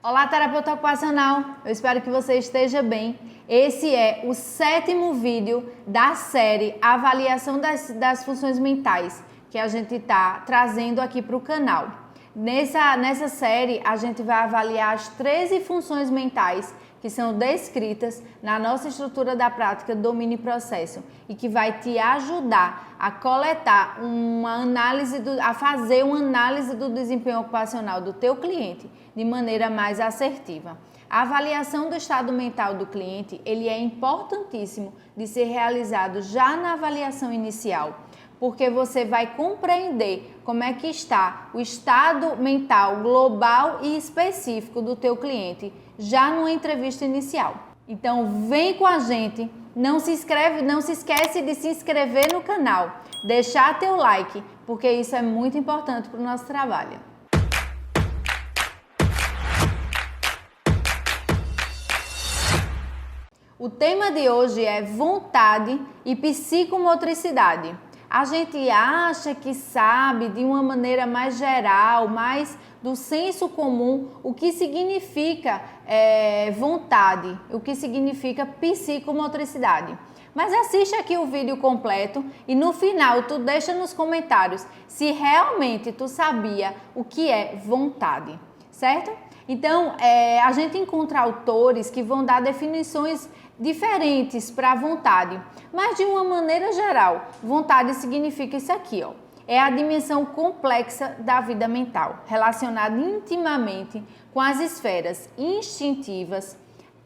Olá, terapeuta ocupacional! Eu espero que você esteja bem. Esse é o 7º vídeo da série Avaliação das Funções Mentais que a gente está trazendo aqui para o canal. Nessa série, a gente vai avaliar as 13 funções mentais que são descritas na nossa estrutura da prática domínio e processo e que vai te ajudar a coletar a fazer uma análise do desempenho ocupacional do teu cliente de maneira mais assertiva. A avaliação do estado mental do cliente, ele é importantíssimo de ser realizado já na avaliação inicial, porque você vai compreender como é que está o estado mental global e específico do teu cliente já numa entrevista inicial. Então vem com a gente, não se esquece de se inscrever no canal, deixar teu like, porque isso é muito importante para o nosso trabalho. O tema de hoje é vontade e psicomotricidade. A gente acha que sabe de uma maneira mais geral, mais do senso comum, o que significa vontade, o que significa psicomotricidade. Mas assiste aqui o vídeo completo e no final tu deixa nos comentários se realmente tu sabia o que é vontade, certo? Então, a gente encontra autores que vão dar definições diferentes para vontade, mas de uma maneira geral, vontade significa isso aqui, ó. É a dimensão complexa da vida mental, relacionada intimamente com as esferas instintivas,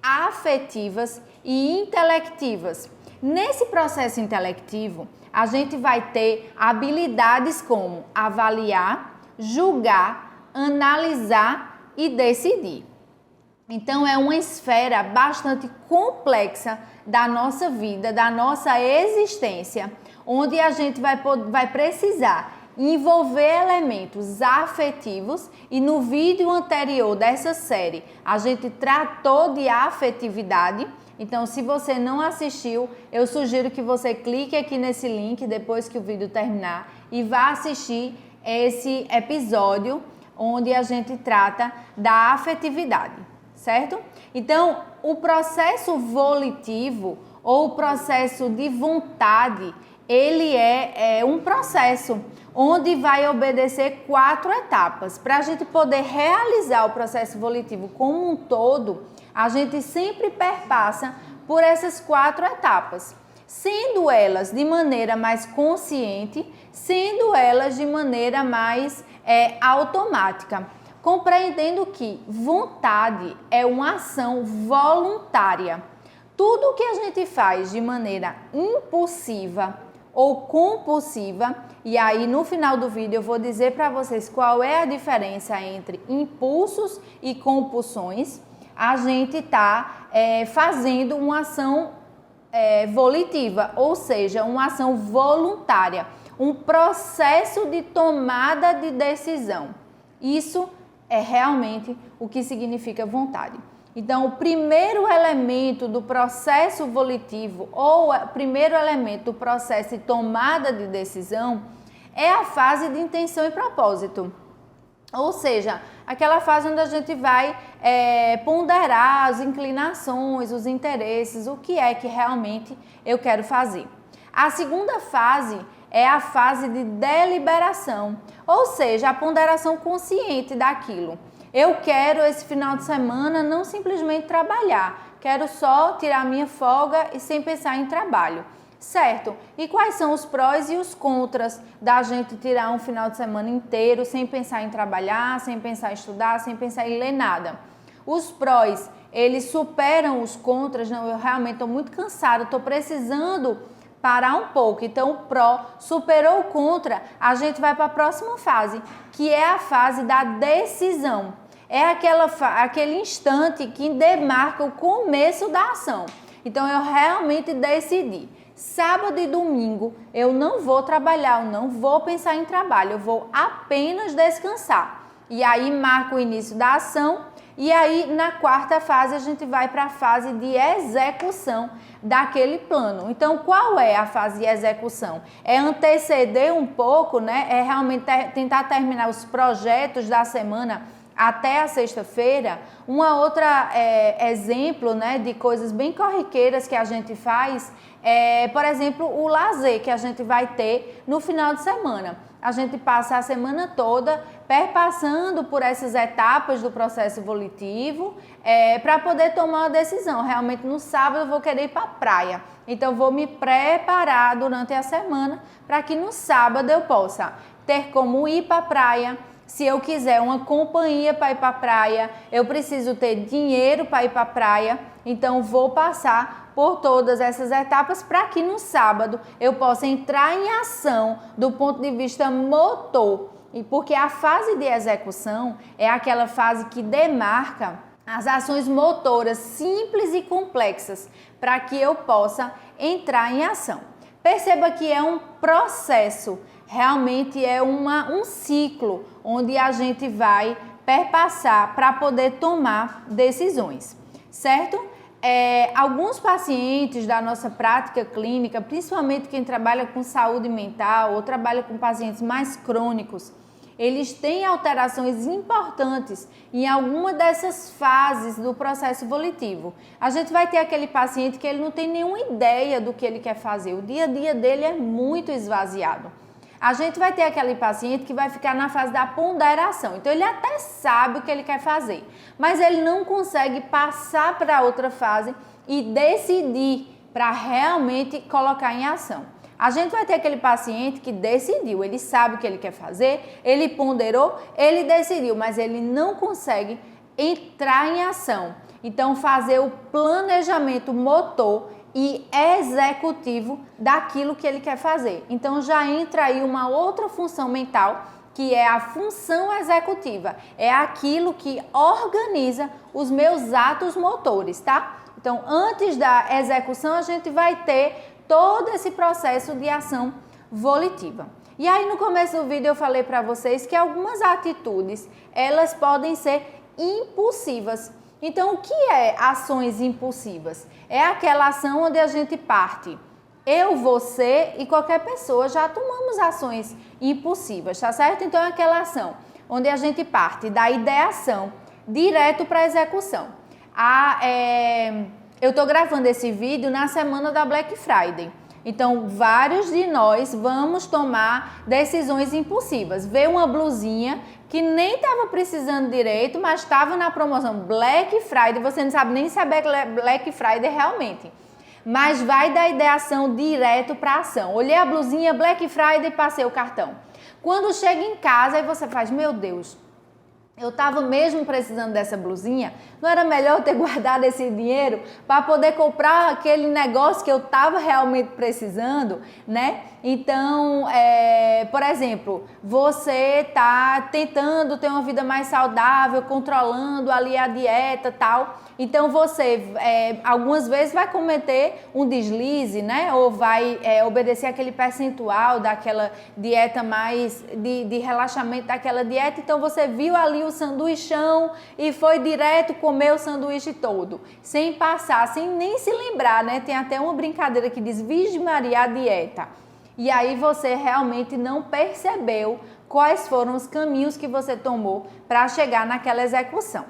afetivas e intelectivas. Nesse processo intelectivo, a gente vai ter habilidades como avaliar, julgar, analisar e decidir. Então, é uma esfera bastante complexa da nossa vida, da nossa existência, onde a gente vai precisar envolver elementos afetivos e no vídeo anterior dessa série a gente tratou de afetividade. Então, se você não assistiu, eu sugiro que você clique aqui nesse link depois que o vídeo terminar e vá assistir esse episódio onde a gente trata da afetividade. Certo? Então, o processo volitivo ou o processo de vontade, ele é um processo onde vai obedecer 4 etapas. Para a gente poder realizar o processo volitivo como um todo, a gente sempre perpassa por essas 4 etapas, sendo elas de maneira mais consciente, sendo elas de maneira mais automática. Compreendendo que vontade é uma ação voluntária. Tudo que a gente faz de maneira impulsiva ou compulsiva, e aí no final do vídeo eu vou dizer para vocês qual é a diferença entre impulsos e compulsões, a gente está fazendo uma ação volitiva, ou seja, uma ação voluntária, um processo de tomada de decisão. Isso é realmente o que significa vontade. Então, o primeiro elemento do processo volitivo ou o primeiro elemento do processo de tomada de decisão é a fase de intenção e propósito. Ou seja, aquela fase onde a gente vai ponderar as inclinações, os interesses, o que é que realmente eu quero fazer. A segunda fase é a fase de deliberação, ou seja, a ponderação consciente daquilo. Eu quero esse final de semana não simplesmente trabalhar, quero só tirar minha folga e sem pensar em trabalho, certo? E quais são os prós e os contras da gente tirar um final de semana inteiro sem pensar em trabalhar, sem pensar em estudar, sem pensar em ler nada? Os prós, eles superam os contras. Não, eu realmente estou muito cansada, estou precisando parar um pouco. Então, o pró superou o contra, a gente vai para a próxima fase, que é a fase da decisão. É aquele instante que demarca o começo da ação. Então, eu realmente decidi. Sábado e domingo eu não vou trabalhar, eu não vou pensar em trabalho, eu vou apenas descansar. E aí marca o início da ação. E aí, na quarta fase, a gente vai para a fase de execução daquele plano. Então, qual é a fase de execução? É anteceder um pouco, né? É realmente tentar terminar os projetos da semana até a sexta-feira. Uma outra exemplo, né, de coisas bem corriqueiras que a gente faz é, por exemplo, o lazer que a gente vai ter no final de semana. A gente passa a semana toda perpassando por essas etapas do processo volitivo para poder tomar uma decisão. Realmente no sábado eu vou querer ir para a praia, então vou me preparar durante a semana para que no sábado eu possa ter como ir para a praia. Se eu quiser uma companhia para ir para a praia, eu preciso ter dinheiro para ir para a praia, então vou passar por todas essas etapas para que no sábado eu possa entrar em ação do ponto de vista motor. E porque a fase de execução é aquela fase que demarca as ações motoras simples e complexas para que eu possa entrar em ação. Perceba que é um processo, realmente é um ciclo onde a gente vai perpassar para poder tomar decisões, certo? Alguns pacientes da nossa prática clínica, principalmente quem trabalha com saúde mental ou trabalha com pacientes mais crônicos, eles têm alterações importantes em alguma dessas fases do processo volitivo. A gente vai ter aquele paciente que ele não tem nenhuma ideia do que ele quer fazer, o dia a dia dele é muito esvaziado. A gente vai ter aquele paciente que vai ficar na fase da ponderação, então ele até sabe o que ele quer fazer, mas ele não consegue passar para outra fase e decidir para realmente colocar em ação. A gente vai ter aquele paciente que decidiu, ele sabe o que ele quer fazer, ele ponderou, ele decidiu, mas ele não consegue entrar em ação. Então, fazer o planejamento motor e executivo daquilo que ele quer fazer. Então, já entra aí uma outra função mental, que é a função executiva. É aquilo que organiza os meus atos motores, tá? Então, antes da execução, a gente vai ter todo esse processo de ação volitiva. E aí no começo do vídeo eu falei para vocês que algumas atitudes, elas podem ser impulsivas. Então o que é ações impulsivas? É aquela ação onde a gente parte. Eu, você e qualquer pessoa já tomamos ações impulsivas, tá certo? Então é aquela ação onde a gente parte da ideação direto para a execução. Eu estou gravando esse vídeo na semana da Black Friday. Então, vários de nós vamos tomar decisões impulsivas. Ver uma blusinha que nem estava precisando direito, mas estava na promoção Black Friday. Você não sabe nem saber Black Friday realmente. Mas vai da ideação direto para a ação. Olhei a blusinha Black Friday e passei o cartão. Quando chega em casa, aí você faz, meu Deus, eu estava mesmo precisando dessa blusinha, não era melhor ter guardado esse dinheiro para poder comprar aquele negócio que eu estava realmente precisando, né? Então, por exemplo, você está tentando ter uma vida mais saudável, controlando ali a dieta e tal. Então, você algumas vezes vai cometer um deslize, né? Ou vai obedecer aquele percentual daquela dieta mais de relaxamento daquela dieta. Então, você viu ali o sanduichão e foi direto comer o sanduíche todo, sem passar, sem nem se lembrar, né? Tem até uma brincadeira que diz Virgem Maria a dieta. E aí você realmente não percebeu quais foram os caminhos que você tomou para chegar naquela execução.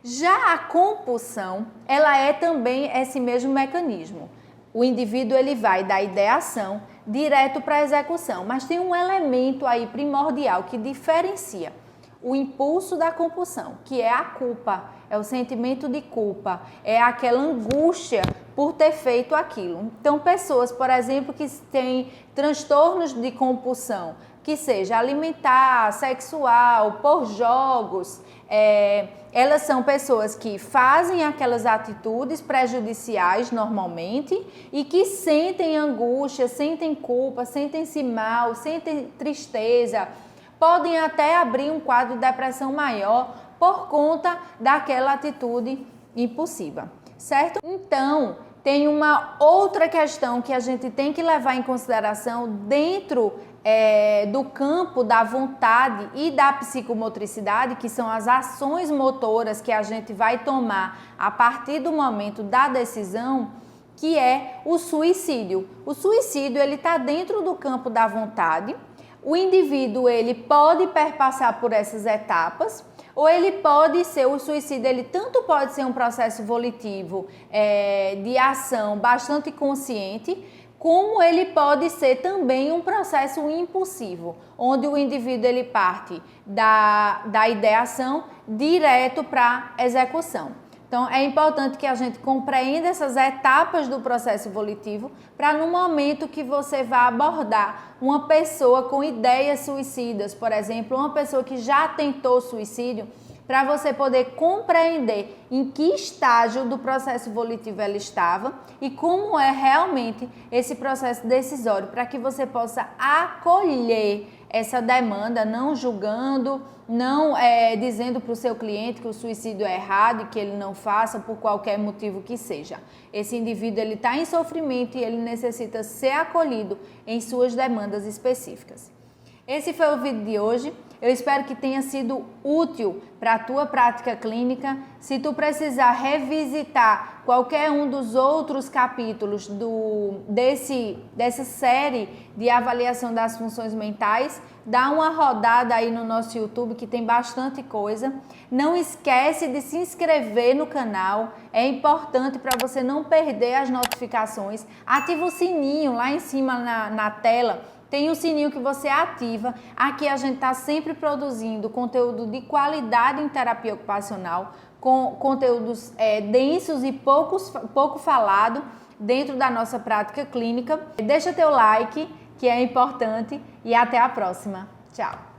Já a compulsão, ela é também esse mesmo mecanismo. O indivíduo ele vai da ideação direto para a execução, mas tem um elemento aí primordial que diferencia o impulso da compulsão, que é a culpa, é o sentimento de culpa, é aquela angústia por ter feito aquilo. Então, pessoas, por exemplo, que têm transtornos de compulsão, que seja alimentar, sexual, por jogos, elas são pessoas que fazem aquelas atitudes prejudiciais normalmente e que sentem angústia, sentem culpa, sentem-se mal, sentem tristeza, podem até abrir um quadro de depressão maior por conta daquela atitude impulsiva, certo? Então, tem uma outra questão que a gente tem que levar em consideração dentro do campo da vontade e da psicomotricidade, que são as ações motoras que a gente vai tomar a partir do momento da decisão, que é o suicídio. O suicídio, ele está dentro do campo da vontade. O indivíduo ele pode perpassar por essas etapas, Ou ele pode ser, o suicídio, ele tanto pode ser um processo volitivo de ação bastante consciente, como ele pode ser também um processo impulsivo, onde o indivíduo ele parte da ideação direto para a execução. Então, é importante que a gente compreenda essas etapas do processo volitivo para no momento que você vai abordar uma pessoa com ideias suicidas, por exemplo, uma pessoa que já tentou suicídio, para você poder compreender em que estágio do processo volitivo ela estava e como é realmente esse processo decisório, para que você possa acolher essa demanda, não julgando, não dizendo para o seu cliente que o suicídio é errado e que ele não faça por qualquer motivo que seja. Esse indivíduo ele está em sofrimento e ele necessita ser acolhido em suas demandas específicas. Esse foi o vídeo de hoje. Eu espero que tenha sido útil para a tua prática clínica. Se tu precisar revisitar qualquer um dos outros capítulos dessa série de avaliação das funções mentais, dá uma rodada aí no nosso YouTube que tem bastante coisa. Não esquece de se inscrever no canal, é importante para você não perder as notificações. Ativa o sininho lá em cima na tela. Tem o sininho que você ativa. Aqui a gente está sempre produzindo conteúdo de qualidade em terapia ocupacional, com conteúdos densos e pouco falado dentro da nossa prática clínica. Deixa teu like, que é importante, e até a próxima. Tchau!